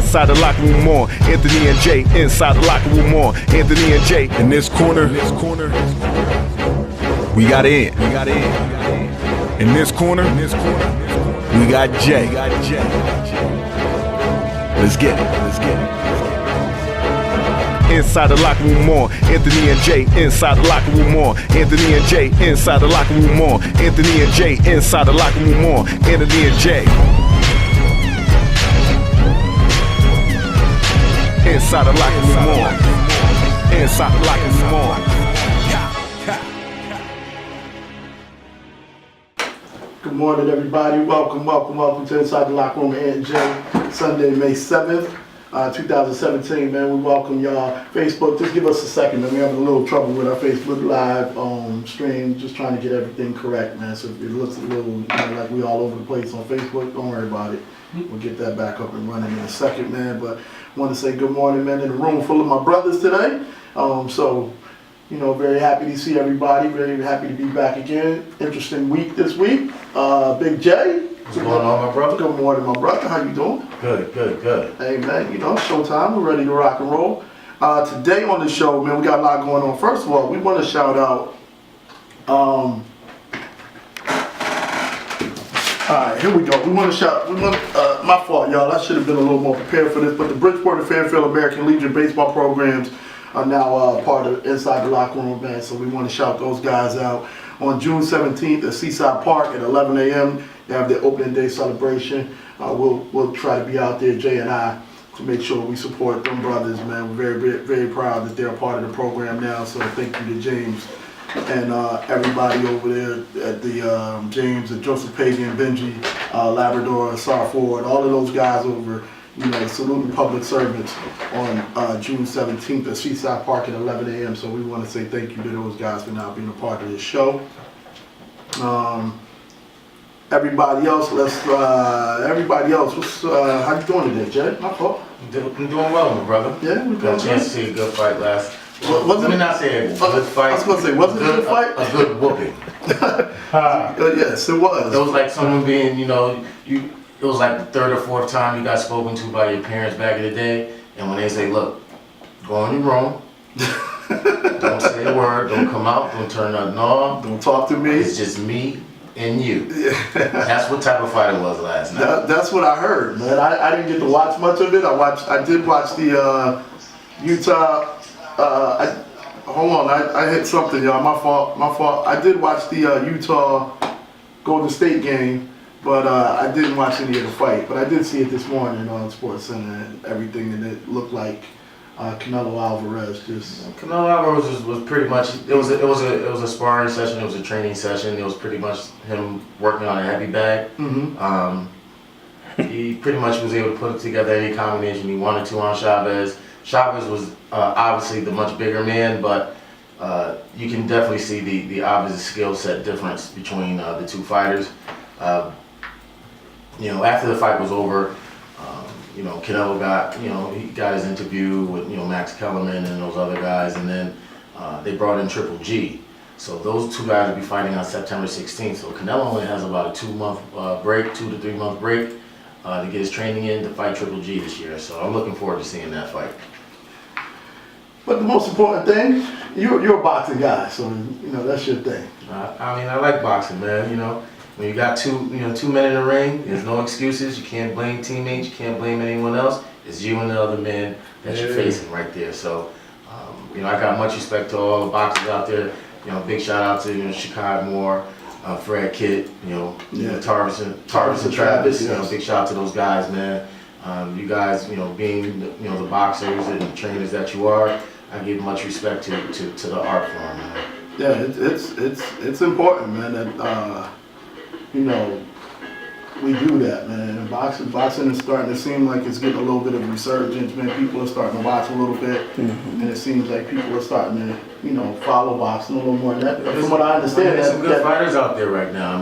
inside the locker room on. Anthony and Jay, inside the locker room on. Anthony and Jay, in this corner, we got in. In this corner, we got Jay. Let's get it. Inside the locker room on. Anthony and Jay, inside the locker room on. Anthony and Jay, inside the locker room on. Anthony and Jay, inside the locker room on. Anthony and Jay. Inside the locker room on. Inside the locker room on. Good morning, everybody. Welcome to Inside the Locker Room with Ant and Jay. Sunday, May 7th, 2017, man. We welcome y'all. Facebook, just give us a second, man. We're having a little trouble with our Facebook Live stream, just trying to get everything correct, man. So if it looks a little like we all over the place on Facebook, don't worry about it. We'll get that back up and running in a second, man. But I want to say good morning, man, in a room full of my brothers today. Very happy to see everybody. Very happy to be back again. Interesting week this week. Big J. What's going on, my brother? Good morning, my brother. How you doing? Good. Hey, man, showtime. We're ready to rock and roll. Today on the show, man, we got a lot going on. First of all, we want to shout out. All right, here we go. My fault, y'all. I should have been a little more prepared for this, but the Bridgeport and Fairfield American Legion baseball programs are now part of Inside the Locker Room, man. So we want to shout those guys out. On June 17th at Seaside Park at 11 a.m., they have their opening day celebration. We'll try to be out there, Jay and I, to make sure we support them brothers, man. We're very, very proud that they're a part of the program now. So thank you to James and everybody over there at the James and Joseph Pagan, Benji, Labrador, Sar Ford, all of those guys over, saluting public servants on June 17th at Seaside Park at 11 a.m. So we want to say thank you to those guys for now being a part of this show. Everybody else, how you doing today, Jay? My fault. I'm doing well, my brother. Yeah, we got a chance to see a good fight last. Let me not say a good fight. I was gonna say, was it a good fight? A good whooping. Yes, it was. It was like someone being, it was like the third or fourth time you got spoken to by your parents back in the day, and when they say, look, go in your room, don't say a word, don't come out, don't turn nothing off. Don't talk to me. It's just me and you. That's what type of fight it was last night. That's what I heard, man. I didn't get to watch much of it. I did watch the Utah. Hold on, I hit something, y'all. My fault. I did watch the Utah Golden State game, but I didn't watch any of the fight. But I did see it this morning on SportsCenter and everything, and it looked like Canelo Alvarez just. Canelo Alvarez was pretty much. It was a sparring session. It was a training session. It was pretty much him working on a heavy bag. Mm-hmm. He pretty much was able to put together any combination he wanted to on Chavez. Chavez was obviously the much bigger man, but you can definitely see the obvious skill set difference between the two fighters. After the fight was over, Canelo got, he got his interview with, Max Kellerman and those other guys, and then they brought in Triple G. So those two guys will be fighting on September 16th. So Canelo only has about a 2 to 3 month break to get his training in to fight Triple G this year. So I'm looking forward to seeing that fight. But the most important thing, you're a boxing guy, so that's your thing. I like boxing, man. When you got two men in the ring, there's no excuses. You can't blame teammates. You can't blame anyone else. It's you and the other man that you're facing right there. So, I got much respect to all the boxers out there. Big shout out to Chicago Moore, Fred Kitt, Tarvis and Travis. Yes. Big shout out to those guys, man. You guys, being the boxers and the trainers that you are, I give much respect to the art form, man. Yeah, it's important, man. That we do that, man. Boxing is starting to seem like it's getting a little bit of a resurgence, man. People are starting to watch a little bit, and it seems like people are starting to, follow boxing a little more. From what I understand, there's some good fighters out there right now.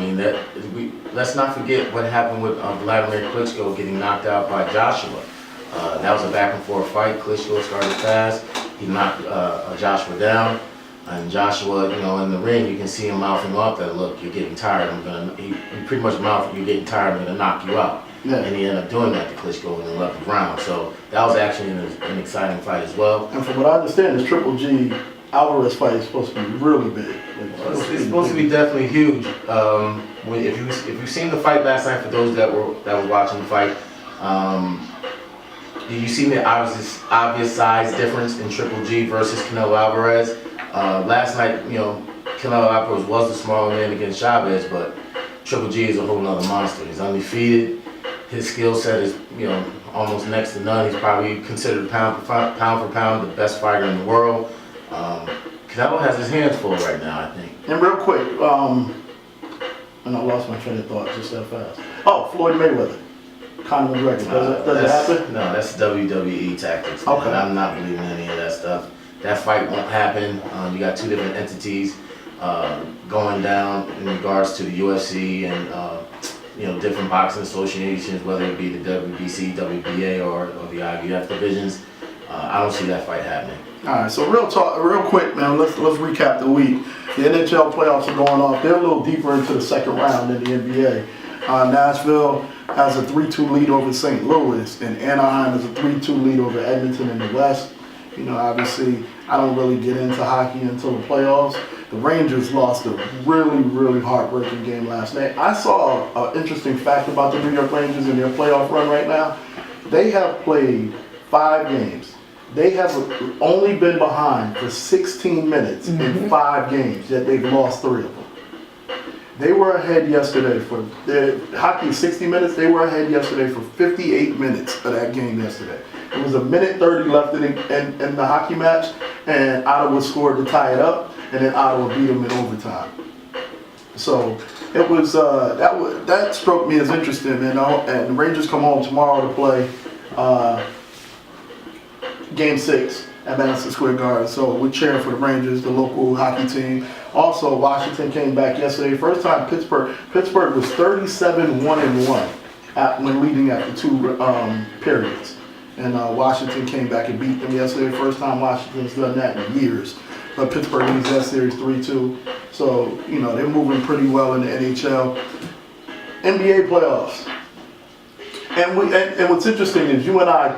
Let's not forget what happened with Vladimir Klitschko getting knocked out by Joshua. That was a back and forth fight. Klitschko started fast. He knocked Joshua down. And Joshua, in the ring, you can see him mouthing off that, look, you're getting tired. He pretty much mouthed, you're getting tired, I'm gonna knock you out. Yeah. And he ended up doing that to Klitschko in the 11th round. So that was actually an exciting fight as well. And from what I understand, this Triple G Alvarez fight is supposed to be really big. It's supposed to be definitely huge. If you've seen the fight last night, for those that were watching the fight, you seen the obvious size difference in Triple G versus Canelo Alvarez. Last night, Canelo Alvarez was the smaller man against Chavez, but Triple G is a whole nother monster. He's undefeated. His skill set is, almost next to none. He's probably considered pound for pound the best fighter in the world. Canelo has his hands full right now, I think. And real quick, and I lost my train of thought just that fast. Oh, Floyd Mayweather, Conor McGregor. Does it happen? No, that's WWE tactics. Man. Okay. I'm not believing any of that stuff. That fight won't happen. You got two different entities going down in regards to the UFC and different boxing associations, whether it be the WBC, WBA, or the IBF divisions. I don't see that fight happening. All right, so real quick, man. Let's recap the week. The NHL playoffs are going off. They're a little deeper into the second round than the NBA. Nashville has a 3-2 lead over St. Louis, and Anaheim has a 3-2 lead over Edmonton in the West. Obviously, I don't really get into hockey until the playoffs. The Rangers lost a really, really heartbreaking game last night. I saw an interesting fact about the New York Rangers and their playoff run right now. They have played 5 games. They have only been behind for 16 minutes in 5 games, yet they've lost 3 of them. They were ahead yesterday for hockey 60 minutes. They were ahead yesterday for 58 minutes of that game yesterday. It was 1:30 left in the hockey match, and Ottawa scored to tie it up, and then Ottawa beat them in overtime. So it was that struck me as interesting, and the Rangers come home tomorrow to play Game 6 at Madison Square Garden. So we're cheering for the Rangers, the local hockey team. Also, Washington came back yesterday. First time Pittsburgh was 37-1-1 when leading after 2 periods. And Washington came back and beat them yesterday. First time Washington's done that in years. But Pittsburgh leads that series 3-2. So, they're moving pretty well in the NHL. NBA playoffs. And what's interesting is you and I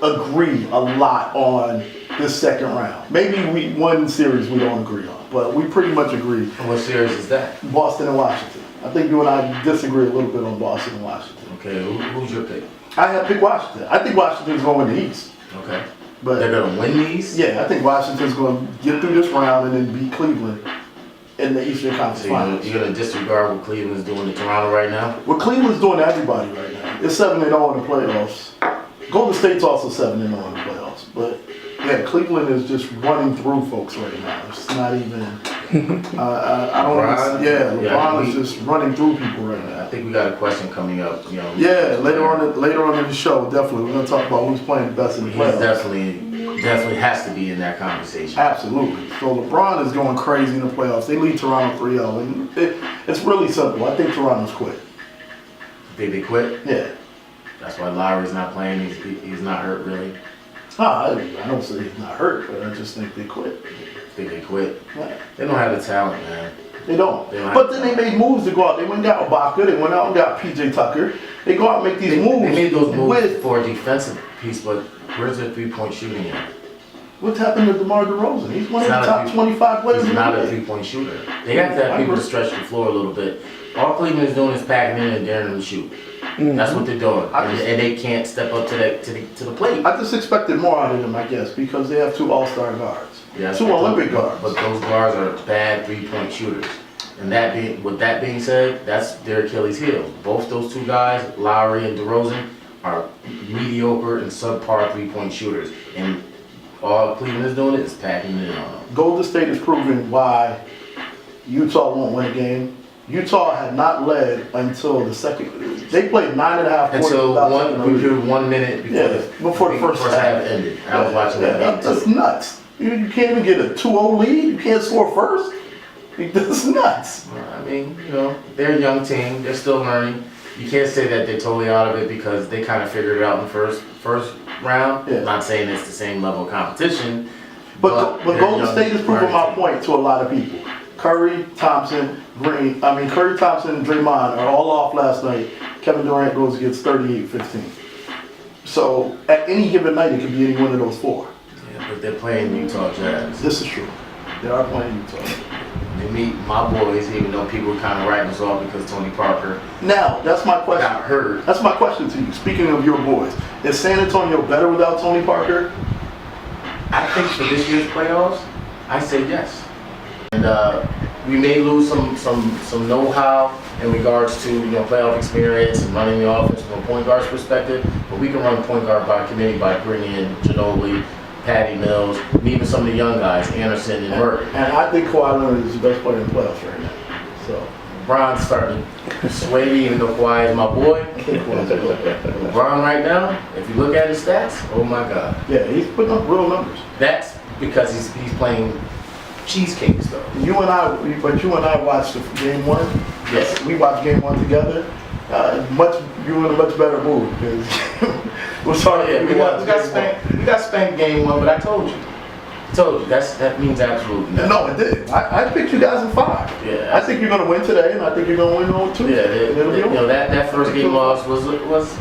agree a lot on this second round. Maybe one series we don't agree on, but we pretty much agree. And what series is that? Boston and Washington. I think you and I disagree a little bit on Boston and Washington. Okay, who's your pick? I have picked Washington. I think Washington's going to win the East. Okay. But they're going to win the East? Yeah, I think Washington's going to get through this round and then beat Cleveland in the Eastern Conference So Finals. you're going to disregard what Cleveland's doing to Toronto right now? What Cleveland's doing to everybody right now. It's 7-0 in the playoffs. Golden State's also 7-0 in the playoffs. But yeah, Cleveland is just running through folks right now. It's not even. LeBron is just running through people right now. I think we got a question coming up. Yeah, later on in the show, definitely we're gonna talk about who's playing the best in the He playoffs. definitely has to be in that conversation. Absolutely. So LeBron is going crazy in the playoffs. They lead Toronto 3-0, and it's really simple. I think Toronto's quit. Think they quit? Yeah. That's why Lowry's not playing. He's not hurt really. I don't say he's not hurt, but I just think they quit. Think they quit. Yeah. They don't have the talent, man. They don't. They don't But then they made moves to go out. They went and got Ibaka. They went out and got PJ Tucker. They go out and make these moves. They made those moves with for a defensive piece, but where's their 3-point shooting at? what's happened to DeMar DeRozan? He's one of He's the not top 25 players He's in the not a league. 3-point shooter. They have to have people to stretch the floor a little bit. All Cleveland is doing is packing in and daring them to shoot. That's what they're doing, and they can't step up to the plate. I just expected more out of them, I guess, because they have 2 all-star guards. Yeah, 2 Olympic guards. But those guards are bad 3-point shooters. And with that being said, that's their Achilles heel. Both those 2 guys, Lowry and DeRozan, are mediocre and subpar 3-point shooters. And all Cleveland is doing is packing it in on them. Golden State is proving why Utah won't win a game. Utah had not led until the second. They played 9.5 quarters. Until 1 minute before the first half ended. I was watching that game That's too. nuts. You can't even get a 2-0 lead. You can't score first. That's nuts. I mean, they're a young team. They're still learning. You can't say that they're totally out of it because they kind of figured it out in the first round. Yeah. I'm not saying it's the same level of competition, But Golden State is proving my point to a lot of people. Curry, Thompson, Green. Curry, Thompson, and Draymond are all off last night. Kevin Durant goes against 38-15. So at any given night, it could be any one of those four. Yeah, but they're playing Utah Jazz. This is true. They are playing Utah. They meet my boys, even though people kind of writing us off because Tony Parker Now, that's my question. got hurt. That's my question to you. Speaking of your boys, is San Antonio better without Tony Parker? I think for this year's playoffs, I say yes. And we may lose some know-how in regards to playoff experience and running the offense from a point guard's perspective, but we can run point guard by committee by bringing in Ginobili, Patty Mills, and even some of the young guys, Anderson and Murray. And I think Kawhi Leonard is the best player in the playoffs right now. So LeBron's starting to sway me, even though Kawhi is my boy. LeBron right now, if you look at his stats, oh my God. yeah, he's putting up real numbers. That's because he's playing cheesecakes though. You and I watched game one. Yes. We watched game one together. You were in a much better mood because we're sorry. Yeah, we got spanked game one, but I told you. That means absolutely nothing. No, it did. I picked you guys in 5. Yeah. I think you're going to win today, and I think you're going to win on 2. Yeah, It'll be over. that first game loss was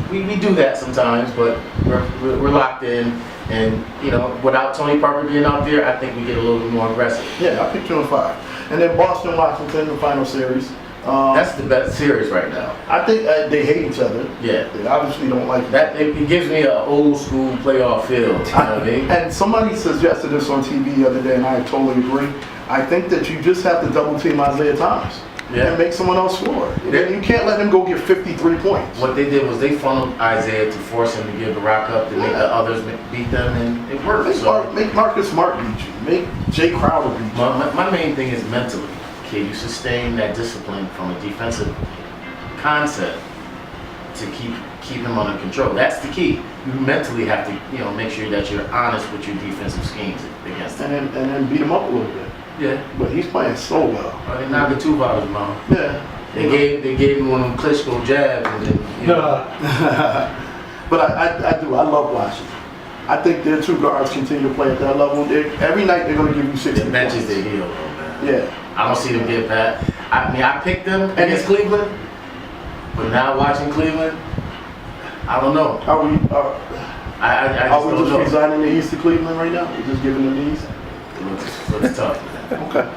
we do that sometimes, but we're locked in, and without Tony Parker being out there, I think we get a little bit more aggressive. Yeah, I picked you in 5. And then Boston, Washington, the final series. That's the best series right now. I think they hate each other. Yeah. They obviously don't like That it gives me an old school playoff feel. You know what I mean? And somebody suggested this on TV the other day, and I totally agree. I think that you just have to double team Isaiah Thomas and make someone else score. You can't let him go get 53 points. What they did was they funneled Isaiah to force him to give the rock up to make the others beat them, and it worked. Make Marcus Smart beat you. Make Jay Crowder beat you. My main thing is mentally. Okay, you sustain that discipline from a defensive concept to keep him under control. That's the key. You mentally have to make sure that you're honest with your defensive schemes against him. And then beat him up a little bit. Yeah. But he's playing so well. They knocked the tube out of his mouth. Yeah. They gave him one of them Klitschko jabs, and then But I love Washington. I think their 2 guards continue to play at that level. Every night they're going to give you 60 the bench is points. their heel, though, man. Yeah. I don't see them get back. I picked them against Cleveland, but now watching Cleveland, I don't know. Are we I just resigning the East to Cleveland right now? We're just giving them the East? Looks tough, man. Okay.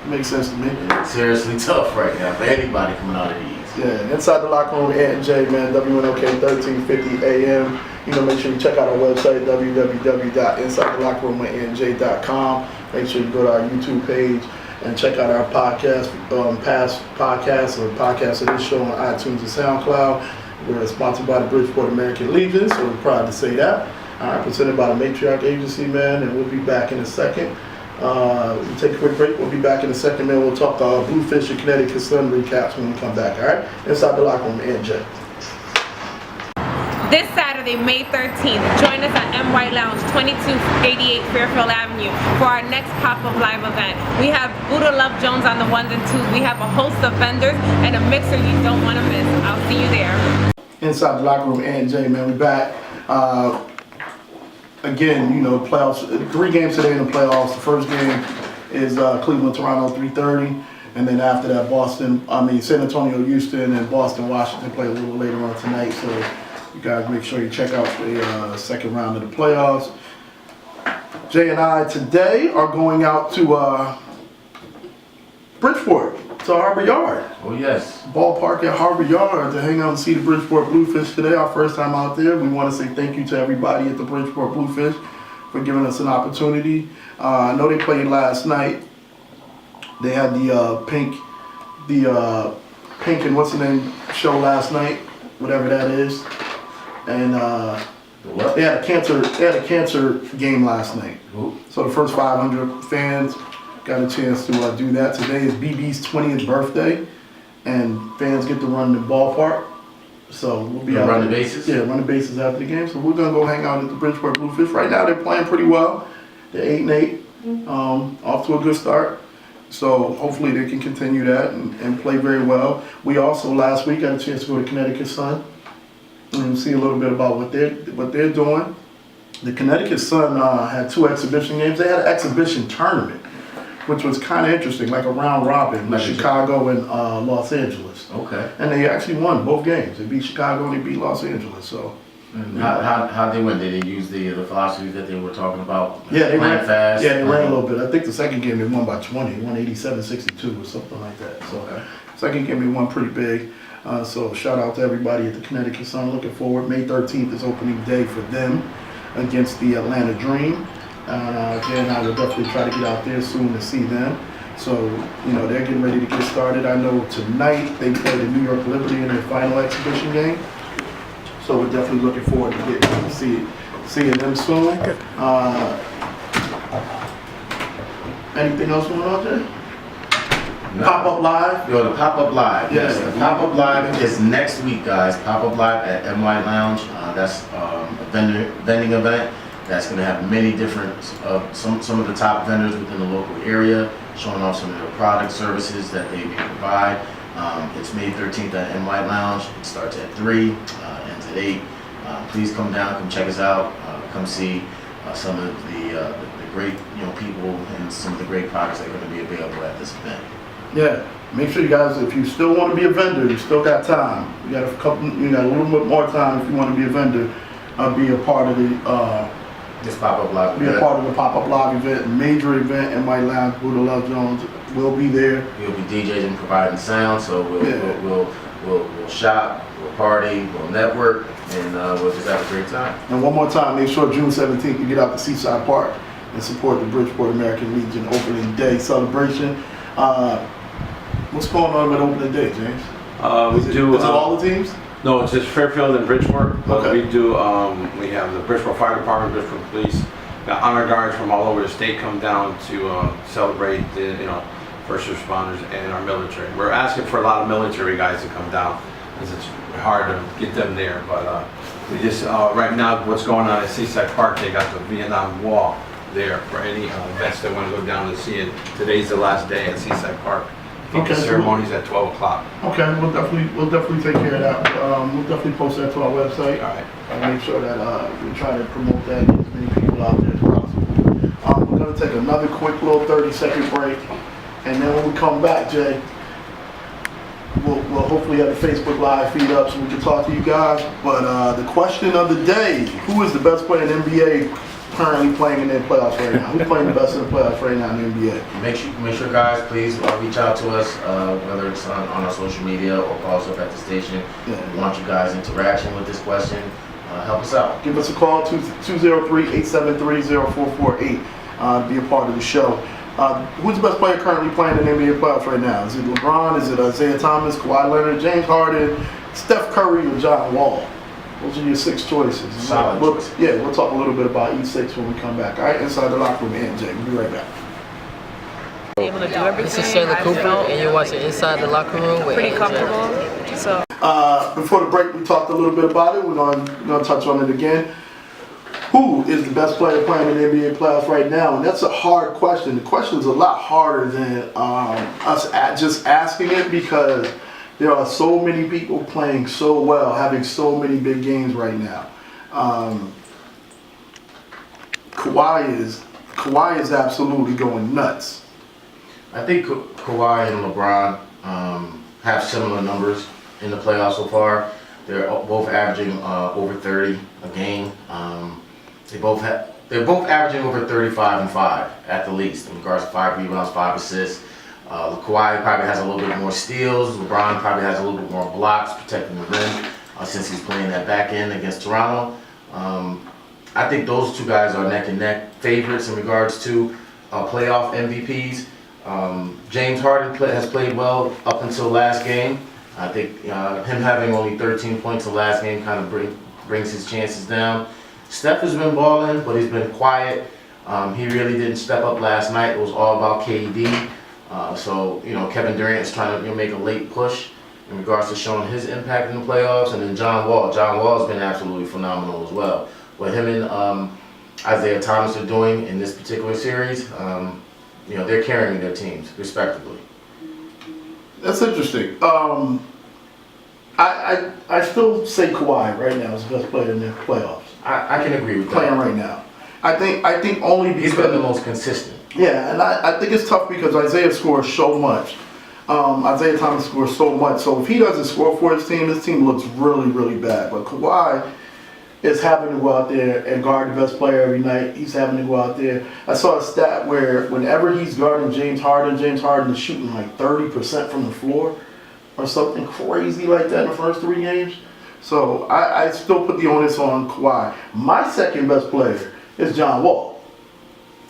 Makes sense to me. Seriously tough right now for anybody coming out of the East. Yeah, Inside the Locker Room, Ant and Jay, man, WNOK 1350 AM. Make sure you check out our website, www.insidethelockerroom.com. Make sure you go to our YouTube page and check out our podcast, past podcasts or podcasts of this show on iTunes and SoundCloud. We're sponsored by the Bridgeport American Legion, so we're proud to say that. Presented by the Matriarch Agency, man, and we'll be back in a second. We'll take a quick break. We'll be back in a second, man. We'll talk Bluefish and Connecticut Sun recaps when we come back, all right? Inside the Locker Room, Ant Jay. This Saturday, May 13th, join us at M. White Lounge, 2288 Fairfield Avenue for our next pop-up live event. We have Buddha Love Jones on the 1s and 2s. We have a host of vendors and a mixer you don't want to miss. I'll see you there. Inside the Locker Room, Ant Jay, man. We're back. Again, playoffs, 3 games today in the playoffs. The first game is Cleveland-Toronto, 3:30. And then after that, San Antonio, Houston, and Boston, Washington play a little later on tonight. So you guys make sure you check out the second round of the playoffs. Jay and I today are going out to Bridgeport, to Harbor Yard. Oh, yes. Ballpark at Harbor Yard to hang out and see the Bridgeport Bluefish today. Our first time out there. We want to say thank you to everybody at the Bridgeport Bluefish for giving us an opportunity. I know they played last night. They had the Pink and what's the name show last night, whatever that is. And they had a cancer game last night. Ooh. So the first 500 fans got a chance to do that. Today is BB's 20th birthday, and fans get to run the ballpark. So we'll be out run the bases? Yeah, run the bases after the game. So we're gonna go hang out at the Bridgeport Bluefish. Right now they're playing pretty well. They're 8-8, off to a good start. So hopefully they can continue that and play very well. We also last week got a chance to go to Connecticut Sun and see a little bit about what they're doing. The Connecticut Sun had 2 exhibition games. They had an exhibition tournament, which was kind of interesting, like a round robin with Chicago and Los Angeles. Okay. And they actually won both games. They beat Chicago and they beat Los Angeles. So. How they win? Did they use the philosophy that they were talking about? Yeah, they ran fast. Yeah, they ran a little bit. I think the second game they won by 20, 187-62 or something like that. So second game they won pretty big. So shout out to everybody at the Connecticut Sun. Looking forward. May 13th is opening day for them against the Atlanta Dream. Jay and I will definitely try to get out there soon to see them. So, they're getting ready to get started. I know tonight they play the New York Liberty in their final exhibition game. So we're definitely looking forward to getting to seeing them soon. Anything else going on, Jay? No. Pop-up live? Yo, the Pop-Up Live. Yes. The Pop-Up Live is next week, guys. Pop-Up Live at NY Lounge. That's a vending event that's going to have many different, some of the top vendors within the local area, showing off some of their product services that they provide. It's May 13th at NY Lounge. It starts at 3, ends at 8. Please come down, come check us out, come see some of the great people and some of the great products that are going to be available at this event. Yeah. Make sure you guys, if you still want to be a vendor, you still got time. You got a little bit more time if you want to be a vendor. Be a part of This Pop-Up Live Be a part of the Pop-Up Live event, major event in my lounge. Buddha Love Jones will be there. We'll be DJs and providing sound, so we'll shop, we'll party, we'll network, and we'll just have a great time. And one more time, make sure June 17th you get out to Seaside Park and support the Bridgeport American Legion opening day celebration. What's going on with opening day, James? Is it all the teams? No, it's just Fairfield and Bridgeport. But Okay. we have the Bridgeport Fire Department, Bridgeport Police, got honor guards from all over the state come down to celebrate the first responders and our military. We're asking for a lot of military guys to come down because it's hard to get them there. But we just right now, what's going on at Seaside Park? They got the Vietnam Wall there for any vets that want to go down to see it. Today's the last day at Seaside Park. I think the ceremony's at 12 o'clock. Okay, we'll definitely take care of that. We'll definitely post that to our website. All right. And make sure that we try to promote that and get as many people out there as possible. We're gonna take another quick little 30-second break, and then when we come back, Jay, we'll hopefully have the Facebook Live feed up so we can talk to you guys. But the question of the day: who is the best player in the NBA currently playing in their playoffs right now? Who's playing the best in the playoffs right now in the NBA? Make sure guys, please reach out to us, whether it's on our social media or call us up at the station. Yeah. We want you guys' interaction with this question. Help us out. Give us a call, 203-873-0448, to be a part of the show. Who's the best player currently playing in the NBA playoffs right now? Is it LeBron? Is it Isaiah Thomas, Kawhi Leonard, James Harden, Steph Curry, or John Wall? Those are your 6 choices. Solid choices. Yeah, we'll talk a little bit about each 6 when we come back. All right, Inside the Locker Room, NJ. We'll be right back. Able to do everything. This is Shayla Cooper, and you're watching Inside the Locker Room with Pretty AJ. comfortable. So. Before the break, we talked a little bit about it. We're going to touch on it again. Who is the best player playing in the NBA playoffs right now? And that's a hard question. The question is a lot harder than us just asking it, because there are so many people playing so well, having so many big games right now. Kawhi is absolutely going nuts. I think Kawhi and LeBron have similar numbers in the playoffs so far. They're both averaging over 30 a game. They're both averaging over 35 and 5 at the least in regards to 5 rebounds, 5 assists. Kawhi probably has a little bit more steals. LeBron probably has a little bit more blocks protecting the rim since he's playing that back end against Toronto. I think those 2 guys are neck and neck favorites in regards to playoff MVPs. James Harden has played well up until last game. I think him having only 13 points in the last game kind of brings his chances down. Steph has been balling, but he's been quiet. He really didn't step up last night. It was all about KD. So Kevin Durant is trying to make a late push in regards to showing his impact in the playoffs. And then John Wall has been absolutely phenomenal as well. What him and Isaiah Thomas are doing in this particular series, they're carrying their teams respectively. That's interesting. I still say Kawhi right now is the best player in the playoffs. I can agree with playing that. right now. I think only because He's been the most consistent. yeah, and I think it's tough because Isaiah scores so much. Isaiah Thomas scores so much. So if he doesn't score for his team looks really, really bad. But Kawhi is having to go out there and guard the best player every night. He's having to go out there. I saw a stat where whenever he's guarding James Harden is shooting like 30% from the floor or something crazy like that in the first 3 games. So I still put the onus on Kawhi. My second best player is John Wall.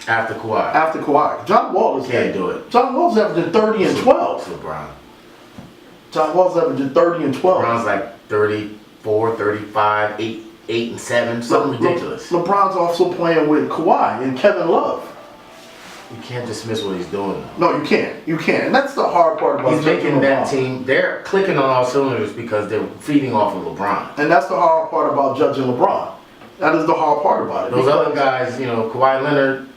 After Kawhi. After Kawhi. John Wall is Can't do it. John Wall's averaging 30 and 12. LeBron. John Wall's averaging 30 and 12. LeBron's like 34, 35, 8 and 7, something ridiculous. LeBron's also playing with Kawhi and Kevin Love. You can't dismiss what he's doing though. No, you can't. You can't. And that's the hard part about He's making that LeBron. team, they're clicking on all cylinders because they're feeding off of LeBron. And that's the hard part about judging LeBron. That is the hard part about it. Those Because- other guys, you know, Kawhi Leonard,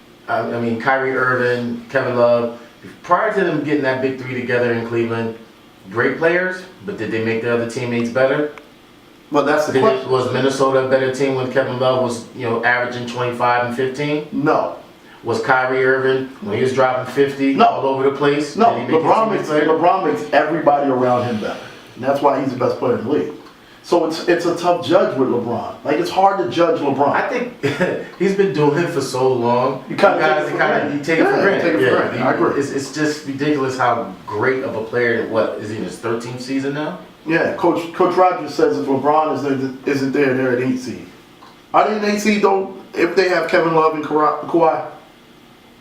Kyrie Irving, Kevin Love, prior to them getting that big 3 together in Cleveland, great players, but did they make their other teammates better? But that's the question. Was Minnesota a better team when Kevin Love was, averaging 25 and 15? No. Was Kyrie Irving, when he was dropping 50 No. all over the place? No. did he make his teammates better? LeBron makes everybody around him better. And that's why he's the best player in the league. So it's a tough judge with LeBron. Like, it's hard to judge LeBron. I think he's been doing it for so long. You kinda guys take it for granted. you take it for Yeah, granted. take it for granted. I agree. It's just ridiculous how great of a player. What is he in his 13th season now? Yeah, Coach Rogers says if LeBron isn't there, they're at 8 seed. Are they an 8 seed though if they have Kevin Love and Kawhi?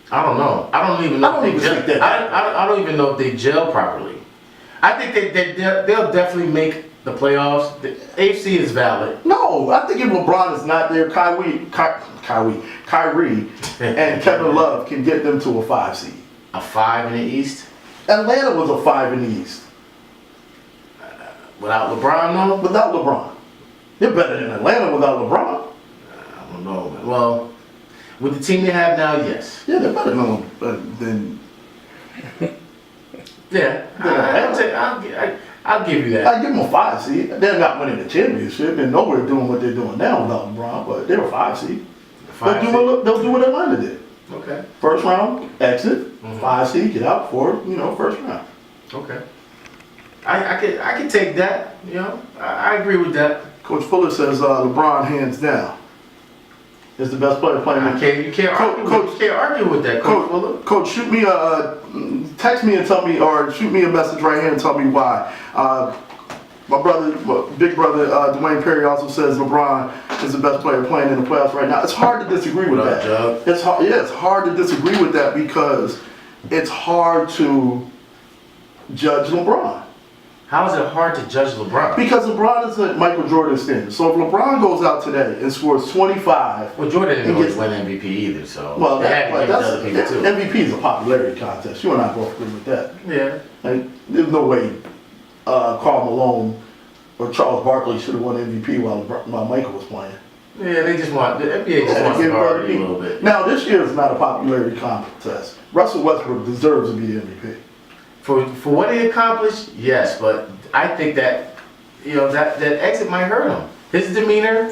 I don't know. I don't even know. I don't if even they think gel. that. I don't even know if they gel properly. I think they'll definitely make the playoffs. The AFC is valid. No, I think if LeBron is not there, Kyrie, and Kevin Love can get them to a 5 seed. A 5 in the East Atlanta was a 5 in the East without LeBron, though. without LeBron. They're better than Atlanta without LeBron. I don't know. Man. Well, with the team they have now, yes. Yeah, they're better than Yeah, I'll give you that. I give them a 5 seed. They're not winning the championship. They're nowhere doing what they're doing now without LeBron, but they're a 5 seed. They'll do what Atlanta did. Okay. First round, exit, 5 seed, get out for, first round. Okay. I can take that. I agree with that. Coach Fuller says LeBron hands down is the best player playing. You can't argue with that, Coach Fuller. Coach, shoot me text me and tell me, or shoot me a message right here and tell me why. My brother, big brother, Dwayne Perry also says LeBron is the best player playing in the playoffs right now. It's hard to disagree with that. Jug? It's hard. Yeah, it's hard to disagree with that because it's hard to judge LeBron. How is it hard to judge LeBron? Because LeBron is at Michael Jordan standard. So if LeBron goes out today and scores 25, Well, Jordan didn't He always gets- win MVP either, so well, they had to give it to other people too. MVP is a popularity contest. You and I both agree with that. Yeah. Like, there's no way Karl Malone or Charles Barkley should have won MVP while Michael was playing. Yeah, the NBA just wants to Give guard other you a people. little bit. Now, this year is not a popularity contest. Russell Westbrook deserves to be the MVP. For what he accomplished, yes, but I think that that exit might hurt him. His demeanor,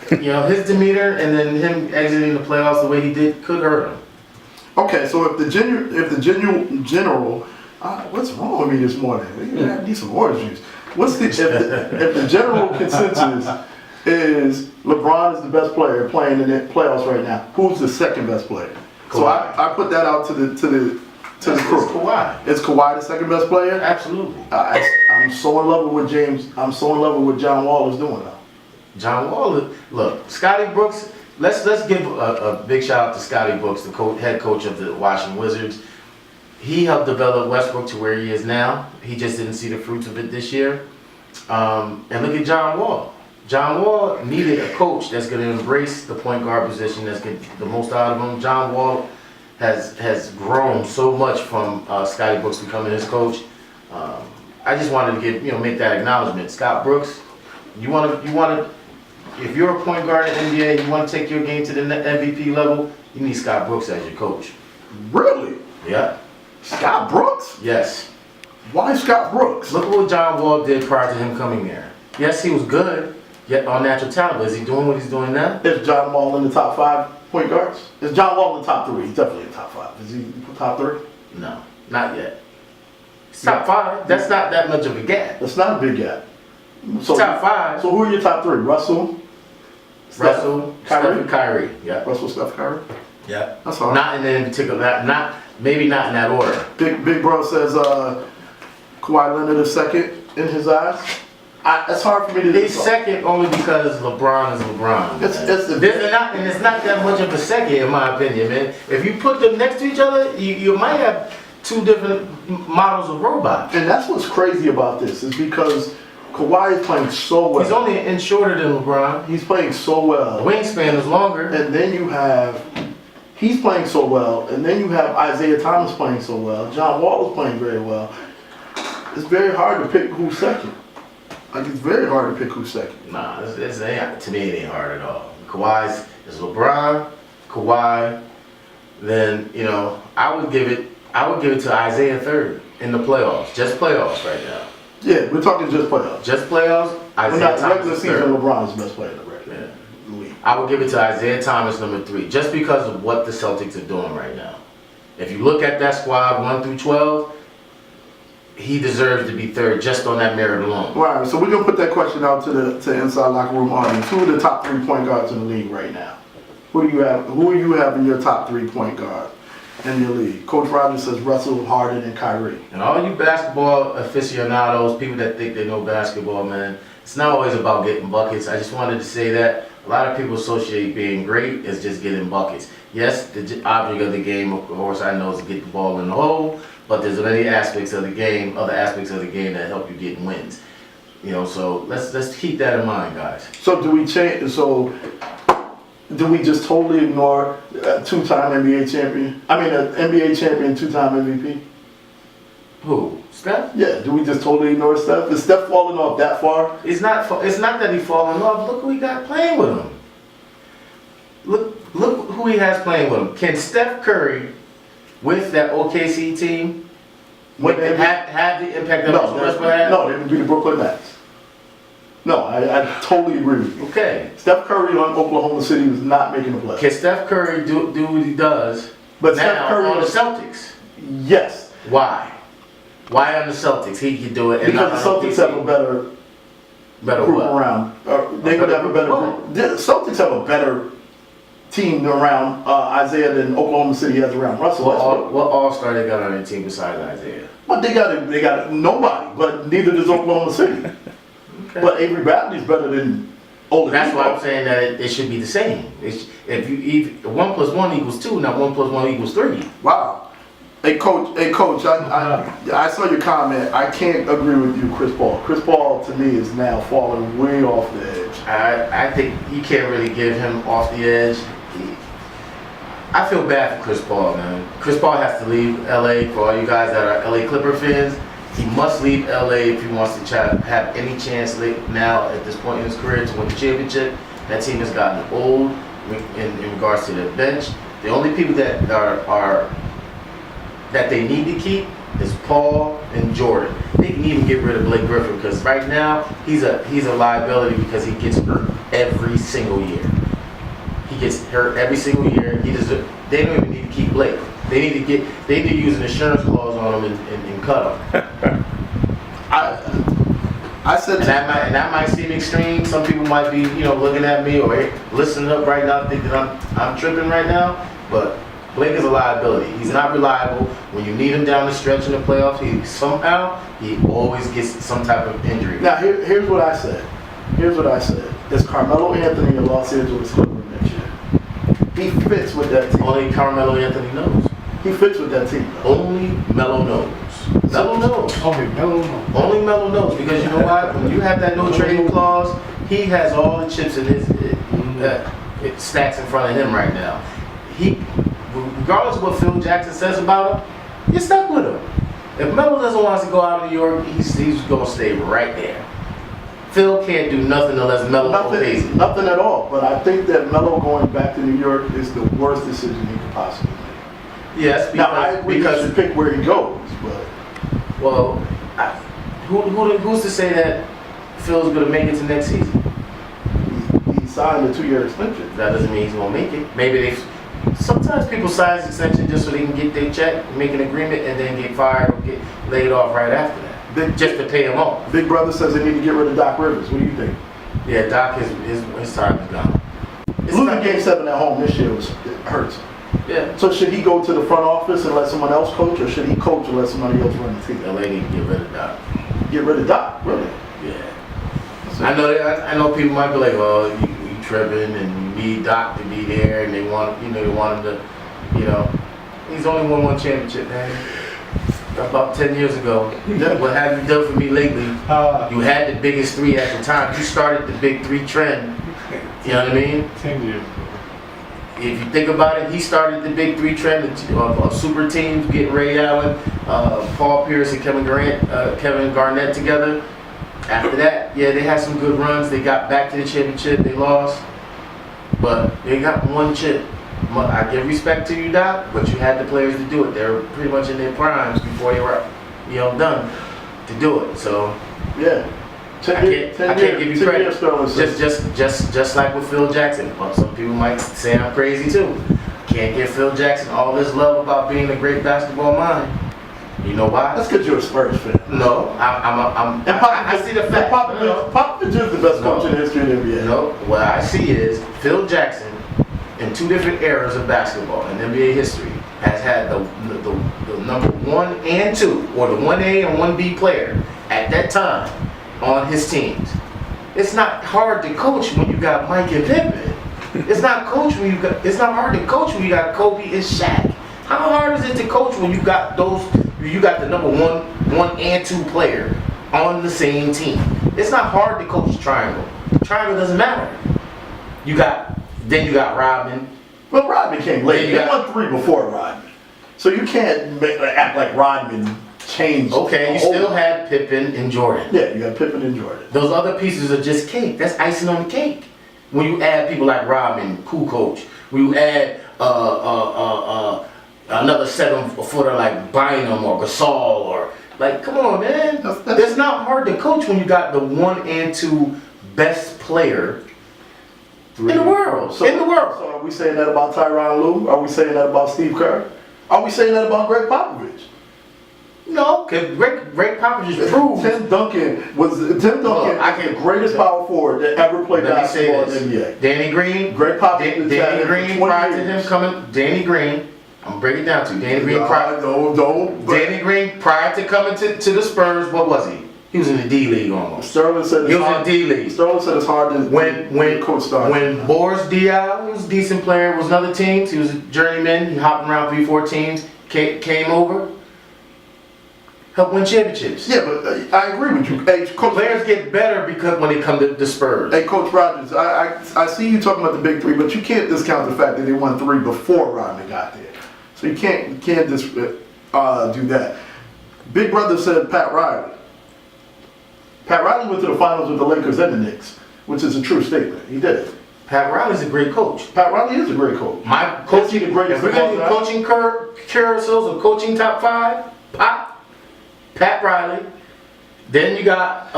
and then him exiting the playoffs the way he did could hurt him. Okay, so if the general, what's wrong with me this morning? I need some orange juice. If the general consensus is LeBron is the best player playing in the playoffs right now, who's the second best player? So Kawhi. I put that out to the crew. It's Kawhi. Is Kawhi the second best player? Absolutely. I'm so in love with what James. I'm so in love with what John Wall is doing now. John Wall, look, Scotty Brooks. Let's give a big shout out to Scotty Brooks, the head coach of the Washington Wizards. He helped develop Westbrook to where he is now. He just didn't see the fruits of it this year. And look at John Wall. John Wall needed a coach that's going to embrace the point guard position, that's going to get the most out of him. John Wall has grown so much from Scotty Brooks becoming his coach. I just wanted to make that acknowledgement. Scott Brooks, you want to, if you're a point guard in the NBA, you want to take your game to the MVP level, you need Scott Brooks as your coach. Really? Yeah. Scott Brooks? Yes. Why Scott Brooks? Look what John Wall did prior to him coming there. Yes, he was good, Yet on natural talent, is he doing what he's doing now? Is John Wall in the top 5 point guards? Is John Wall in the top 3? He's definitely in the top 5. Is he top 3? No, not yet. He's top 5. That's not that much of a gap. That's not a big gap. So, Top 5. So who are your top 3? Russell, Russell, Steph, and Kyrie. Yeah. Russell, Steph, Kyrie. Yeah. That's all. Not in any particular. Not maybe not in that order. Big Bro says Kawhi Leonard is second in his eyes. It's hard for me to do. He's second only because LeBron is LeBron. It's not that much of a second in my opinion, man. If you put them next to each other, you might have 2 different models of robots. And that's what's crazy about this is because Kawhi is playing so well. He's only an inch shorter than LeBron. He's playing so well. The wingspan is longer. And then you have, he's playing so well, and then you have Isaiah Thomas playing so well. John Wall is playing very well. It's very hard to pick who's second. Like, it's very hard to pick who's second. Nah, to me it ain't hard at all. Kawhi's is LeBron, Kawhi, then, I would give it to Isaiah third in the playoffs. Just playoffs right now. Yeah, we're talking just playoffs. Just playoffs, Isaiah Thomas regular is season, third. LeBron is the best player in the regular league. I would give it to Isaiah Thomas, number 3, just because of what the Celtics are doing right now. If you look at that squad 1 through 12, he deserves to be third just on that merit alone. All right, so we're gonna put that question out to Inside Locker Room audience. Who are the top 3 point guards in the league right now? Who do you have in your top 3 point guard in your league? Coach Rogers says Russell, Harden, and Kyrie. And all you basketball aficionados, people that think they know basketball, man, it's not always about getting buckets. I just wanted to say that a lot of people associate being great as just getting buckets. Yes, the object of the game, of course, I know is to get the ball in the hole, but there's many aspects of the game, other aspects of the game that help you get wins. So let's keep that in mind, guys. So do we change? So do we just totally ignore a 2-time NBA champion? I mean, an NBA champion, 2-time MVP. Who? Steph? Yeah. Do we just totally ignore Steph? Is Steph falling off that far? It's not that he's falling off. Look who he got playing with him. Look who he has playing with him. Can Steph Curry, with that OKC team, have the impact that Russell Westbrook had? No, they would be the Brooklyn Nets. No, I totally agree with you. Okay. Steph Curry on Oklahoma City was not making the playoffs. Can Steph Curry do what he does But now Steph Curry on the is- Celtics? Yes, Why? Why on the Celtics? He could do it. And because the not on Celtics OKC? have a better Better group what? around. They would have a better group. The Celtics have a better team around Isaiah than Oklahoma City has around Russell Westbrook. What all-star they got on their team besides Isaiah? But they got nobody, but neither does Oklahoma City. Okay. But Avery Bradley's better than Oladipo. That's why I'm saying that it should be the same. If 1 + 1 = 2, not 1 + 1 = 3. Wow. Hey coach, I saw your comment. I can't agree with you, Chris Paul. Chris Paul to me is now falling way off the edge. I think you can't really give him off the edge. I feel bad for Chris Paul, man. Chris Paul has to leave LA. For all you guys that are LA Clipper fans, he must leave LA if he wants to have any chance now at this point in his career to win the championship. That team has gotten old in regards to their bench. The only people that are that they need to keep is Paul and Jordan. They can even get rid of Blake Griffin because right now he's a liability because he gets hurt every single year. He gets hurt every single year. They don't even need to keep Blake. They need to use an insurance clause on him and cut him. I said And that might seem extreme. Some people might be looking at me or listening up right now thinking I'm tripping right now, but Blake is a liability. He's not reliable. When you need him down the stretch in the playoffs, he always gets some type of injury. Now here's what I said. Is Carmelo Anthony a Los Angeles Clipper next year? He fits with that team. Only Carmelo Anthony knows. He fits with that team. Only Melo knows. Melo knows. Only Melo knows. Only Melo knows because you know what? When you have that no trading clause, he has all the chips in his stacks in front of him right now. Regardless of what Phil Jackson says about him, you're stuck with him. If Melo doesn't want us to go out of New York, he's going to stay right there. Phil can't do nothing unless Melo goes crazy. Nothing at all. But I think that Melo going back to New York is the worst decision he could possibly make. Yes, because, Now I agree you should pick where he goes, but who's to say that Phil's going to make it to next season? signed a 2-year extension. That doesn't mean he's gonna make it. Maybe they. Sometimes people sign an extension just so they can get their check, make an agreement, and then get fired or get laid off right after that. Just to pay them off. Big Brother says they need to get rid of Doc Rivers. What do you think? Yeah, Doc, his time is gone. It's Losing not- Game 7 at home this year it hurts. Yeah. So should he go to the front office and let someone else coach, or should he coach and let somebody else run the team? LA need to get rid of Doc. Get rid of Doc, really? Yeah. I know people might be like, oh, you tripping and you need Doc to be there and they want him to, he's only won one championship, man. About 10 years ago. What have you done for me lately? You had the biggest three at the time. You started the big three trend. You know what I mean? 10 years ago. If you think about it, he started the big three trend of super teams, getting Ray Allen, Paul Pierce, and Kevin Garnett together. After that, yeah, they had some good runs. They got back to the championship. They lost, but they got one chip. I give respect to you, Doc, but you had the players to do it. They were pretty much in their primes before they were, done to do it. So Yeah. I can't give you credit. Sterling says. Just like with Phil Jackson. Well, some people might say I'm crazy too. Can't give Phil Jackson all this love about being a great basketball mind. You know why? That's because you're a Spurs fan. No, I see the fact. Popovich is the best coach in the history of the NBA. No, what I see is Phil Jackson in two different eras of basketball in NBA history has had the number 1 and 2, or the 1A and 1B player at that time on his teams. It's not hard to coach when you got Mike and Pippen. It's not hard to coach when you got Kobe and Shaq. How hard is it to coach when you got the number 1 and 2 player on the same team? It's not hard to coach triangle. Triangle doesn't matter. Then you got Rodman. Well, Rodman came late. Yeah, They won 3 before Rodman. So you can't act like Rodman changed. Okay, you still had Pippen and Jordan. Yeah, you got Pippen and Jordan. Those other pieces are just cake. That's icing on the cake. When you add people like Rodman, cool coach. When you add another 7-footer like Bynum or Gasol or come on, man. It's not hard to coach when you got the 1 and 2 best player in the world. So are we saying that about Tyronn Lue? Are we saying that about Steve Kerr? Are we saying that about Greg Popovich? No, because Greg Popovich proved. Tim Duncan was the greatest power forward that ever played basketball in the NBA. Danny Green. Greg Popovich. Danny Green prior to him coming. Danny Green. I'm gonna break it down to you. Danny Green prior. Danny Green prior to coming to the Spurs. What was he? He was in the D League almost. Sterling said he was in the D League. Sterling said it's hard to when Boris Diaw was a decent player, was another teams. He was a journeyman. He hopped around 3-4 teams. Came over. Helped win championships. Yeah, but I agree with you. Hey, Coach, players get better because when they come to the Spurs. Hey, Coach Rogers, I see you talking about the big 3, but you can't discount the fact that they won 3 before Rodman got there. So you can't just do that. Big Brother said Pat Riley. Pat Riley went to the finals with the Lakers and the Knicks, which is a true statement. He did it. Pat Riley's a great coach. Pat Riley is a great coach. My coaching, the greatest if we're going to do coaching carousels or coaching top 5, Pat Riley. Then you got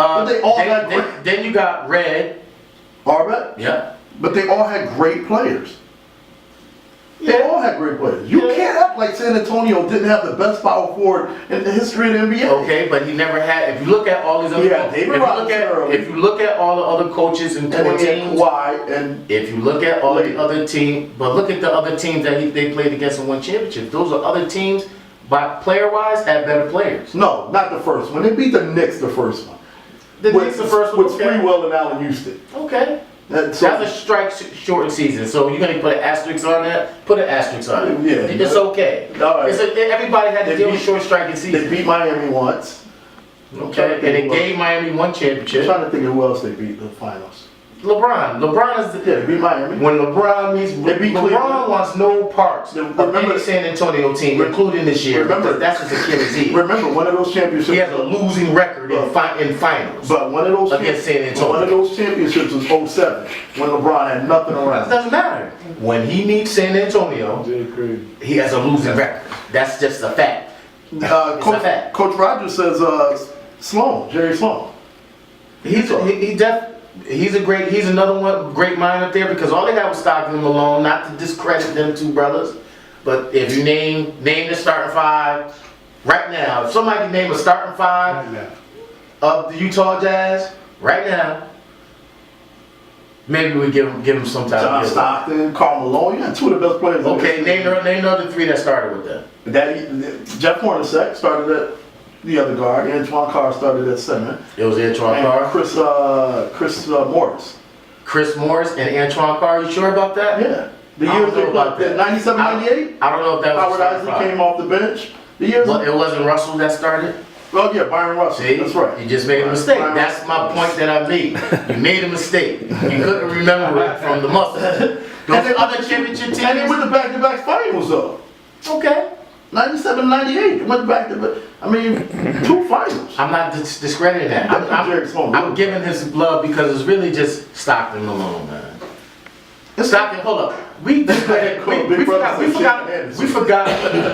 then you got Red. Auerbach? Yeah. But they all had great players. They all had great players. You can't act like San Antonio didn't have the best power forward in the history of the NBA. Okay, but he never had. If you look at all these other, if you look at all the other coaches and teams, if you look at all the other teams, but look at the other teams that they played against and won championships. Those are other teams, but player-wise, had better players. No, not the first one. They beat the Knicks the first one. Knicks the first one with Sprewell and Allen Houston. Okay. That's a strike-shortened season, so you're gonna put an asterisk on that. Put an asterisk on it. Yeah, it's okay. All right. Everybody had to deal with short striking season. They beat Miami once. Okay, and they gave Miami 1 championship. I'm trying to think of who else they beat in the finals. LeBron is they beat Miami. When LeBron meets, LeBron wants no parts of any San Antonio team, including this year. Remember, that's his Achilles heel. Remember, one of those championships. He has a losing record in finals. But one of those against San Antonio. One of those championships was 2007 when LeBron had nothing around. It doesn't matter. When he meets San Antonio, he has a losing record. That's just a fact. Coach Rogers says Sloan, Jerry Sloan. He's another one great mind up there because all they got was Stockton and Malone. Not to discredit them two brothers, but if you name the starting five right now, if somebody can name a starting five of the Utah Jazz right now, maybe we give him some time. John Stockton, Karl Malone, you got two of the best players. Okay, name the other three that started with them. Jeff Hornacek started at the other guard. Antoine Carr started at center. It was Antoine And Carr, Chris Morris. Chris Morris, and Antoine Carr. You sure about that? Yeah. The I years don't know about that. 97, 98. I don't know if that was Howard starting Isley five. came off the bench. The years. Well, it wasn't Russell that started. Oh yeah, Byron Russell. See, That's right. You just made a mistake. Byron That's my point that I made. You made a mistake. You couldn't remember it from the muscle. Those other championship teams. And they went to back-to-back finals though. Okay. 97, 98. It went back to, I mean, two finals. I'm not discrediting that. I'm giving his love because it's really just Stockton alone, man. Stockton, hold up. We forgot.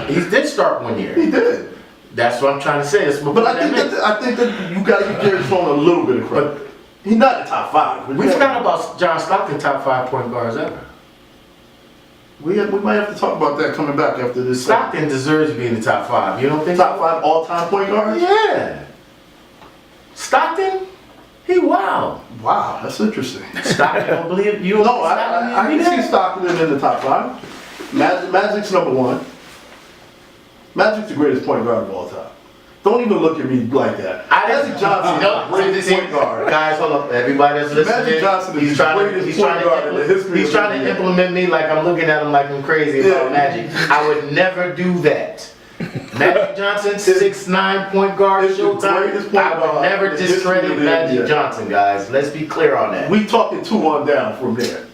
He did start one year. He did. That's what I'm trying to say. That's my But point I think that you got to give Jerry Sloan a little bit of credit. He's not in the top five. We forgot about John Stockton, top 5 point guards ever. We might have to talk about that coming back after this. Stockton deserves to be in the top 5. You don't think? Top 5 all-time point guards? Yeah. Stockton, he wild. Wow, that's interesting. Stockton, don't believe you. Don't No, think Stockton I is can see there? Stockton in the top 5. Magic's number 1. Magic's the greatest point guard of all time. Don't even look at me like that. Magic Johnson is the greatest point guard. Guys, hold up. Everybody that's listening. Magic Johnson is the greatest point guard in the history He's of trying the to NBA. implement me like I'm looking at him like I'm crazy about Magic. I would never do that. Magic Johnson, 6'9" point guard, It's the greatest Showtime. point I would guard never in the history discredit of the Magic NBA. Johnson, guys. Let's be clear on that. We talking 2 on down from there.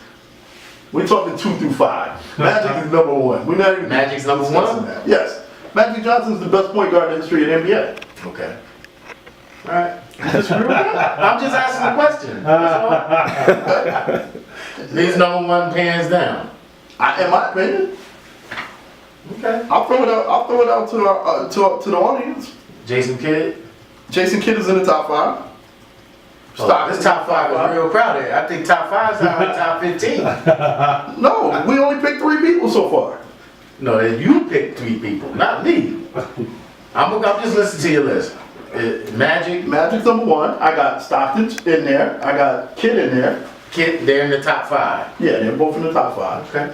We're talking 2 through 5. Magic is number 1. We're not even Magic's number discussing 1? that. Yes. Magic Johnson is the best point guard in the history of the NBA. Okay. All right. I'm just asking a question. That's all. He's number 1 hands down. In my opinion, Okay. I'll throw it out to the audience. Jason Kidd. Jason Kidd is in the top 5. Oh, this top 5 is real crowded. I think top 5 is out of top 15. No, we only picked 3 people so far. No, you picked 3 people, not me. I'm just listening to your list. Magic, Magic's number 1. I got Stockton in there. I got Kidd in there. Kidd, they're in the top 5. Yeah, they're both in the top 5. Okay.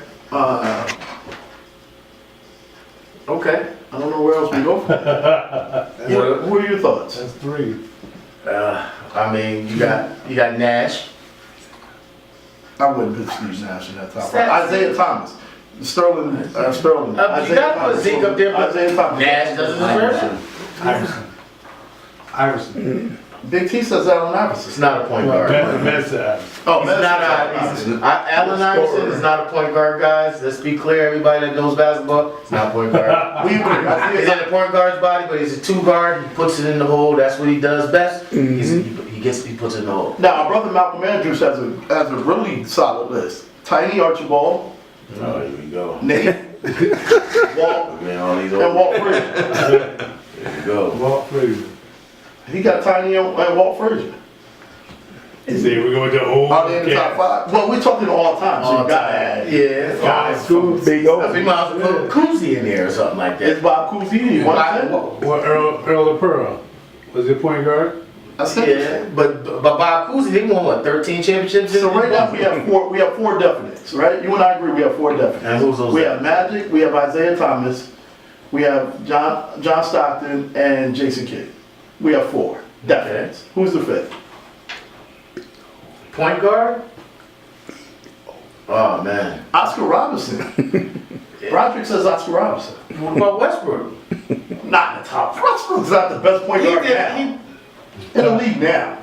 Okay. I don't know where else we go from there. What are your thoughts? That's 3. I mean, you got Nash. I wouldn't put Steve Nash in that top 5. Stats. Isaiah Thomas. Sterling. You gotta put Zeke up there, but Isaiah Thomas. Nash doesn't deserve it. Iverson. Big T says Allen Iverson. It's not a point guard. Mensa. Oh, He's Allen Iverson is not a point guard, guys. Let's be clear, everybody that knows basketball, it's not a point guard. We agree. He's in the point guard's body, but he's a 2 guard. He puts it in the hole. That's what he does best. He puts it in the hole. Now, our brother Malcolm Andrews has a really solid list. Tiny Archibald, Oh, here we go. Nate, Walt, Man, all these and old. Walt Frazier. Here we go. Walt Frazier. He got Tiny and Walt Frazier. See, we're going to old. Are they in the top 5? Well, we're talking all time. So All you got time. Yeah. Guys, cool, big I think we might as well put Koozie in there or something like It's that. Bob Cousy. Well, Earl Pearl. Was he point guard? That's it. Yeah, but Bob Cousy, he won what, 13 championships? So right now we have 4 definites, right? You and I agree we have 4 definites. And who's those? We have Magic, we have Isaiah Thomas, we have John Stockton, and Jason Kidd. We have 4 definites. Who's the 5th? Point guard? Oh man. Oscar Robertson. Roderick says Oscar Robertson. What about Westbrook? Not in the top. Westbrook's not the best point guard now. In the league now.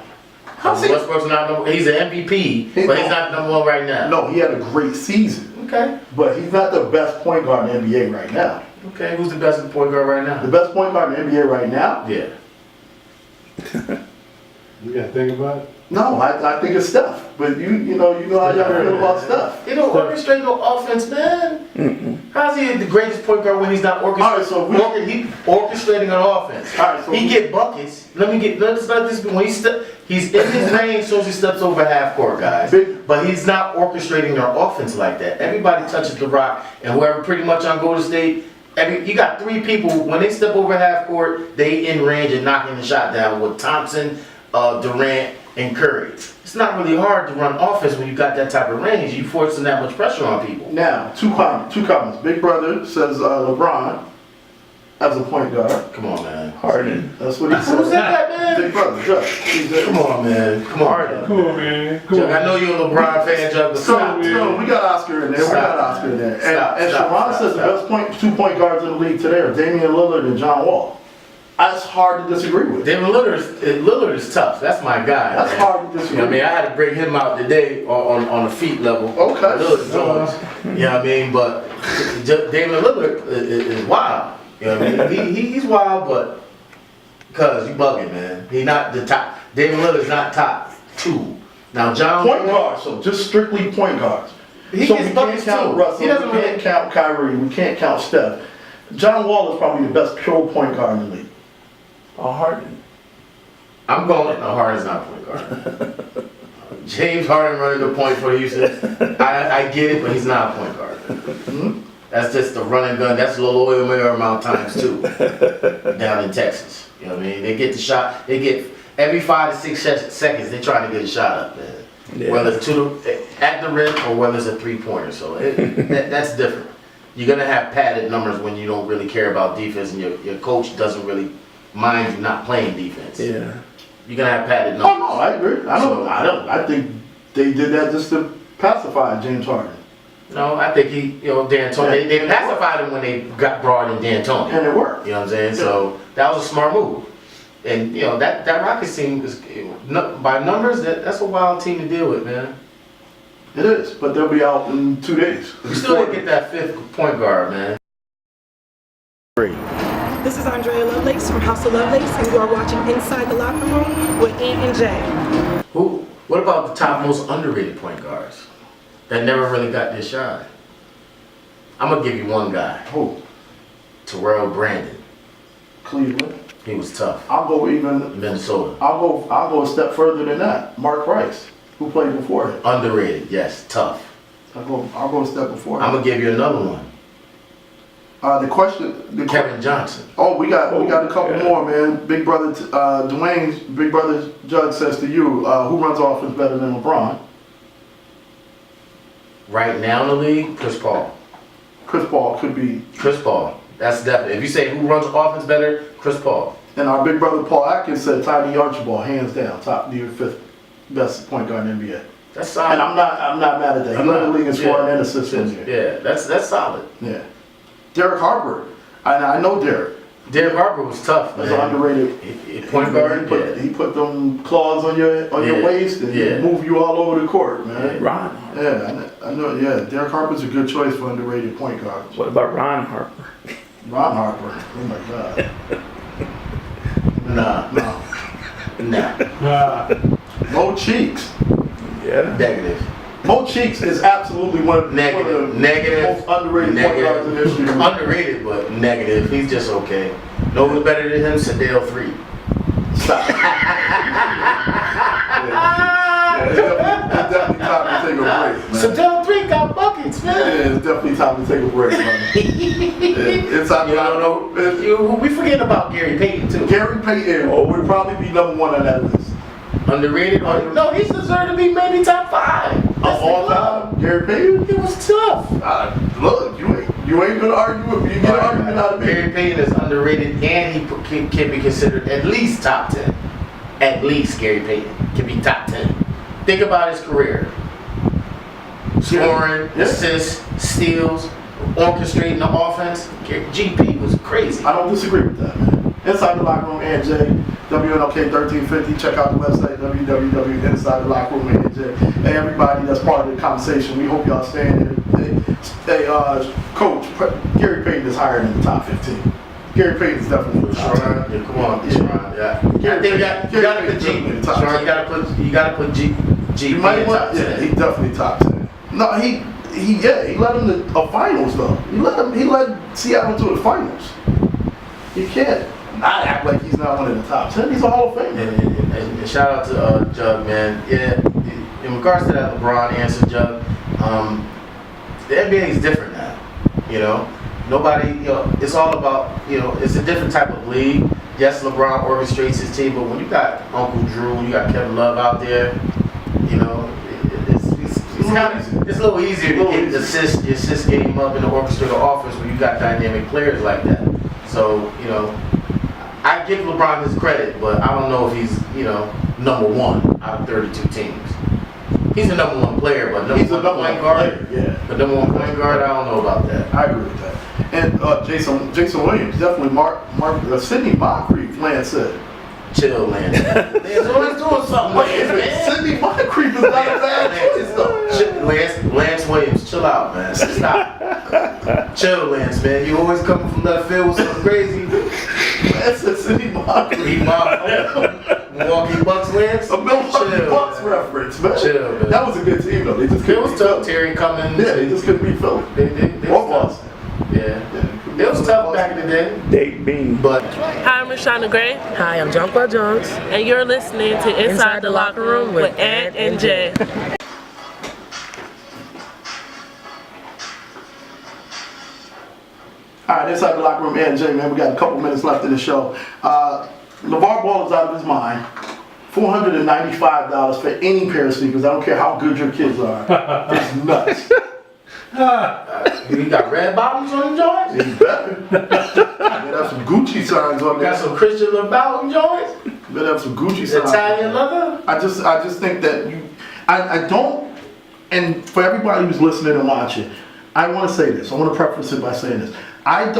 How's he? Westbrook's not number. He's an MVP, but he's not number 1 right now. No, he had a great season, Okay. but he's not the best point guard in the NBA right now. Okay. Who's the best point guard right The now? best point guard in the NBA right now? Yeah. You got to think about it. No, I think it's Steph. But you know how y'all feel about Steph. He don't orchestrate no offense, man. How's he the greatest point guard when he's not orchestrating? All right, so he orchestrating an offense. All right, so he get buckets. Let this be when he He's in his lane as soon as he steps over half court, guys. But he's not orchestrating their offense like that. Everybody touches the rock, and whoever pretty much on Golden State, you got 3 people, when they step over half court, they in range and knocking the shot down with Thompson, Durant, and Curry. It's not really hard to run offense when you got that type of range. You forcing that much pressure on people. Now, two comments. Big Brother says LeBron as a point guard. Come on, man. Harden. That's what he said. Who's that, man? Big Brother, Judge. Come on, man. Come on. Come on, man. Come Jug, on. I know you're a LeBron fan, Jug, but stop. So we got Oscar in there. We got Oscar in there. And Sharon says the best 2 point guards in the league today are Damian Lillard and John Wall. That's hard to disagree with. David Lillard is tough. That's my guy. That's man. hard to disagree. You know what I mean? I had to bring him out today on the feet level. Okay. Lillard Jones. You know what I mean? But David Lillard is wild. You know what I mean? He's wild, but because you bugging, man. He not the top. David Lillard's not top 2. Now John Point guards, so just strictly point guards. He So gets we can't buckets count too. Russell, He doesn't we can't really- count Kyrie, we can't count Steph. John Wall is probably the best pure point guard in the league. Harden. I'm going. No, Harden's not a point guard. James Harden running the point for Houston. I get it, but he's not a point guard. That's just the run and gun. That's a little oil mirror amount times 2 down in Texas. You know what I mean? They get the shot. They get every 5 to 6 seconds. They trying to get a shot up, man. Yeah. Whether it's at the rim or whether it's a 3-pointer. So that's different. You're gonna have padded numbers when you don't really care about defense, and your coach doesn't really mind you not playing defense. Yeah. You're gonna have padded Oh numbers. no, I agree. I think they did that just to pacify James Harden. No, I think D'Antoni. They pacified him when they brought in D'Antoni. And it worked. You know what I'm saying? So that was a smart move. And that Rockets team is, by numbers, that's a wild team to deal with, man. It is, but they'll be out in 2 days. We still didn't get that 5th point guard, man. This is Andrea Lovelace from House of Lovelace, and you are watching Inside the Locker Room with Ian and Jay. What about the top most underrated point guards that never really got their shine? I'm gonna give you one guy. Who? Terrell Brandon. Cleveland. He was tough. I'll go even. Minnesota. I'll go a step further than that. Mark Price, who played before him. Underrated, yes, tough. I'll go a step before him. I'm gonna give you another one. Kevin Johnson. Oh, we got a couple more, man. Big brother Dwayne, Big brother Judge says to you, who runs offense better than LeBron? Right now in the league, Chris Paul. Chris Paul could be. Chris Paul. That's definitely. If you say who runs offense better, Chris Paul. And our big brother Paul Atkins said Tiny Archibald, hands down, top tier 5th best point guard in the NBA. That's solid. And I'm not mad at that. He led the league in scoring and assists this year. Yeah, that's solid. Yeah. Derek Harper, and I know Derek. Derek Harper was tough, man. He's an underrated point guard. He put them claws on your waist and move you all over the court, man. Ron. Yeah, I know. Yeah, Derek Harper's a good choice for underrated point guards. What about Ron Harper? Ron Harper. Oh my God. Nah. Mo Cheeks. Yeah. Negative. Mo Cheeks is absolutely one of the most underrated point guards in history. Underrated, but negative. He's just okay. No one's better than him. Sadale 3. Stop. It's definitely time to take a break, man. Sadale 3 got buckets, man. Yeah, it's definitely time to take a break, man. We forget about Gary Payton too. Gary Payton would probably be number 1 on that list. Underrated? No, he's deserved to be maybe top 5. Of all time, Gary Payton? He was tough. Look, you ain't gonna argue with me. You get an argument out of me. Gary Payton is underrated, and he can be considered at least top 10. At least Gary Payton can be top 10. Think about his career. Scoring, assists, steals, orchestrating the offense. GP was crazy. I don't disagree with that, man. Inside the Locker Room, and Jay, WNLK 1350. Check out the website, www.InsideTheLockerRoom.NJ. And everybody that's part of the conversation, we hope y'all staying there. Hey, Coach, Gary Payton is higher than the top 15. Gary Payton is definitely the top 10. Yeah, come on, Sharon. Yeah. I think you gotta put G. Sharon, you gotta put G. You might want, he's definitely top 10. No, he led them to a finals though. He led Seattle to the finals. You can't not act like he's not one of the top 10. He's a Hall of Famer. And shout out to Jug, man. Yeah, in regards to that LeBron answer, Jug, the NBA is different now. You know, nobody, you know, it's all about, you know, it's a different type of league. Yes, LeBron orchestrates his team, but when you got Uncle Drew, you got Kevin Love out there, you know, it's a little easier to get your assist game up in the orchestrated offense when you got dynamic players like that. So, you know, I give LeBron his credit, but I don't know if he's, you know, number one out of 32 teams. He's the number one player, but He's the number one guard. player, yeah. The number one point guard, I don't know about that. I agree with that. And Jason Williams, definitely Sidney Moncrief, Lance said. Chill, Lance. He's always doing something. Sidney Moncrief is not a bad choice, though. Lance Williams, chill out, man. Stop. Chill, Lance, man. You always coming from left field with something crazy. That's a Sidney Moncrief. Milwaukee Bucks, Lance. A Milwaukee Bucks reference, man. Chill, man. That was a good team, though. They just It was tough. Terry Cummings. Yeah, they just couldn't beat Philly. Or Boston. Yeah. It was tough back in the day. Date bean. But Hi, I'm Rashana Gray, Hi, I'm Jonquil Jones. and you're listening to Inside the Locker Room with Ant and Jay. All right, inside the locker room, Ant and Jay, man. We got a couple minutes left in the show. LeVar Ball is out of his mind. $495 for any pair of sneakers. I don't care how good your kids are. It's nuts. you got red bottoms on the joints? You better. Better have some Gucci signs on there. Got some Christian LeBron joints? Better have some Gucci signs. Italian leather? I just think that I don't, and for everybody who's listening and watching, I want to say this. I want to preface it by saying this. I'm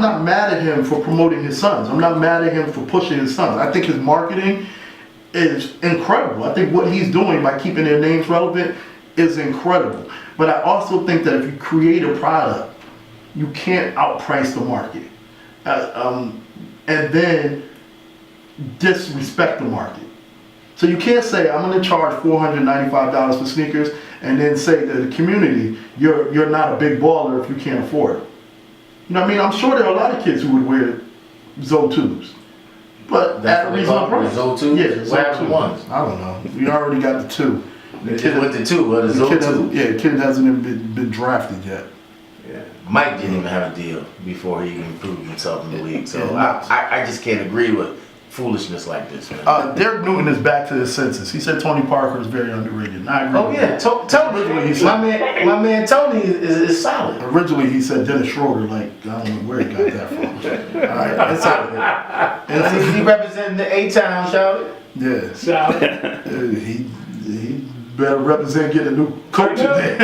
not mad at him for promoting his sons. I'm not mad at him for pushing his sons. I think his marketing is incredible. I think what he's doing by keeping their names relevant is incredible. But I also think that if you create a product, you can't outprice the market. And then disrespect the market. So you can't say, I'm going to charge $495 for sneakers, and then say to the community, you're not a big baller if you can't afford it. You know what I mean? I'm sure there are a lot of kids who would wear Zo2s. But at a reasonable price. Zo2s? Yeah, What happened to Zo2s. ones? I don't know. We already got the 2. The kid went to 2, but the Zo2. The kid hasn't even been drafted yet. Yeah. Mike didn't even have a deal before he even proved himself in the league. So Yeah. I just can't agree with foolishness like this, man. Derek Newton is back to his senses. He said Tony Parker is very underrated. And I agree. Oh yeah, Tony. My man Tony is solid. Originally he said Dennis Schroeder. Like I don't know where he got that from. All right, it's out of it. He representing the A-Town, shall Yeah. He better represent getting a new coach in there.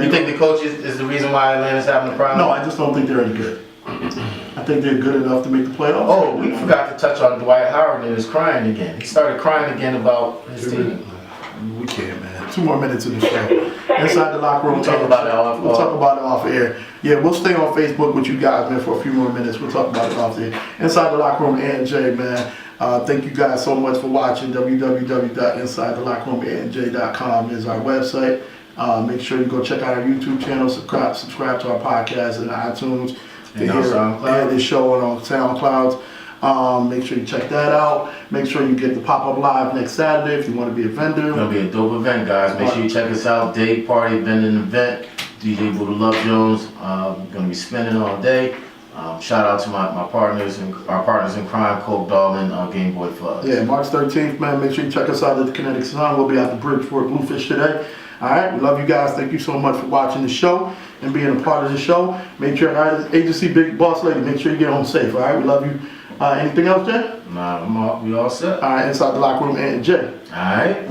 you think the coach is the reason why Atlanta's having a problem? No, I just don't think they're any good. I think they're good enough to make the playoffs. Oh, we forgot to touch on Dwight Howard and his crying again. He started crying again about his team. We can't, man. 2 more minutes of the show. Inside the locker room. We'll talk about it off. We'll talk about it off air. Yeah, we'll stay on Facebook with you guys, man, for a few more minutes. We'll talk about it off air. Inside the locker room, Ant and Jay, man. Thank you guys so much for watching. www.insidethelockerroomandj.com is our website. Make sure you go check out our YouTube channel. Subscribe to our podcast and iTunes. And on SoundCloud. This show on SoundCloud. Make sure you check that out. Make sure you get the pop-up live next Saturday if you want to be a vendor. It's gonna be a dope event, guys. Make sure you check us out. Day party, vending event. DJ Buddha Love Jones. Gonna be spinning all day. Shout out to my partners and our partners in crime, Coke Dallin, Game Boy Fuzz. Yeah, March 13th, man. Make sure you check us out at the Kinetic Sun. We'll be at the Bridgeport Bluefish today. All right, we love you guys. Thank you so much for watching the show and being a part of the show. Make sure, agency Big Boss Lady, make sure you get home safe. All right, we love you. Anything else, Jay? Nah, we all set. All right, inside the locker room, Ant and Jay. All right.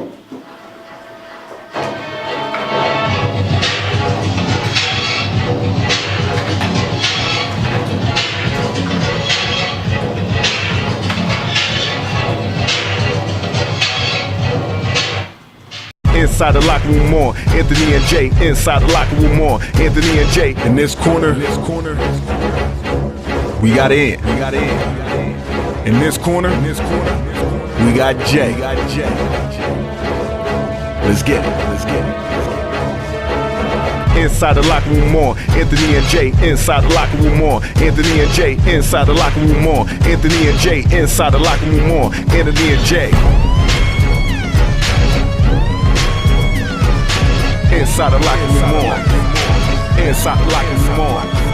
Inside the locker room more. Anthony and Jay. Inside the locker room more. Anthony and Jay. In this corner, we got in. In this corner, we got Jay. Let's get it. inside the locker room more. Anthony and Jay inside the locker room more. Anthony and Jay inside the locker room more. Anthony and Jay inside the locker room more. Anthony and Jay inside the locker room more. Inside the locker room more.